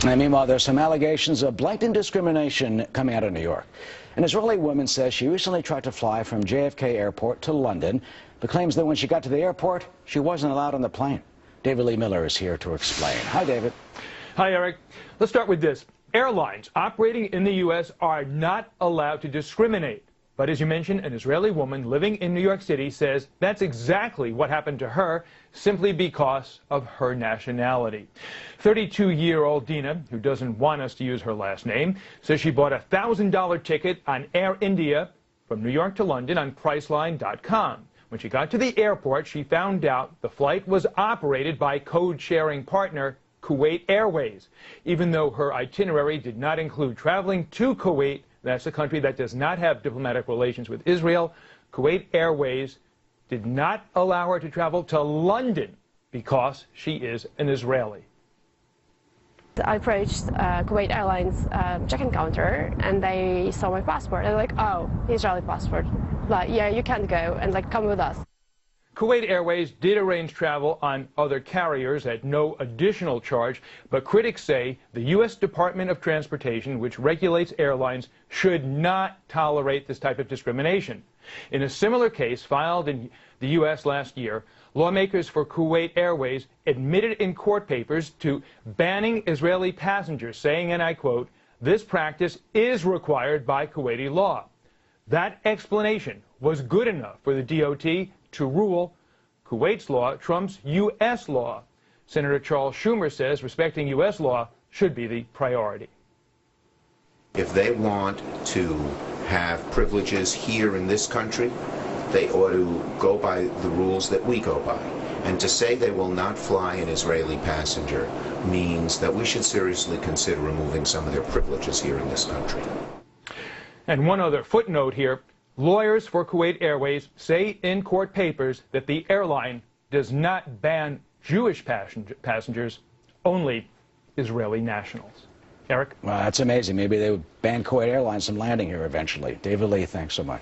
And meanwhile, there's some allegations of blatant discrimination coming out of New York. An Israeli woman says she recently tried to fly from JFK Airport to London, but claims that when she got to the airport, she wasn't allowed on the plane. David Lee Miller is here to explain. Hi, David. Hi, Eric. Let's start with this. Airlines operating in the U.S. are not allowed to discriminate. But as you mentioned, an Israeli woman living in New York City says that's exactly what happened to her, simply because of her nationality. 32-year-old Dina, who doesn't want us to use her last name, says she bought a $1,000 ticket on Air India from New York to London on Priceline.com. When she got to the airport, she found out the flight was operated by code-sharing partner Kuwait Airways, even though her itinerary did not include traveling to Kuwait. That's a country that does not have diplomatic relations with Israel. Kuwait Airways did not allow her to travel to London because she is an Israeli. I approached Kuwait Airlines check-in counter, and they saw my passport. They're like, oh, Israeli passport. Like, yeah, you can't go, and like, come with us. Kuwait Airways did arrange travel on other carriers at no additional charge, but critics say the U.S. Department of Transportation, which regulates airlines, should not tolerate this type of discrimination. In a similar case filed in the U.S. last year, lawmakers for Kuwait Airways admitted in court papers to banning Israeli passengers, saying, and I quote, "This practice is required by Kuwaiti law." That explanation was good enough for the DOT to rule Kuwait's law trumps U.S. law. Senator Charles Schumer says respecting U.S. law should be the priority. If they want to have privileges here in this country, they ought to go by the rules that we go by. And to say they will not fly an Israeli passenger means that we should seriously consider removing some of their privileges here in this country. And one other footnote here. Lawyers for Kuwait Airways say in court papers that the airline does not ban Jewish passengers, only Israeli nationals. Eric? Well, that's amazing. Maybe they would ban Kuwait Airlines from landing here eventually. David Lee, thanks so much.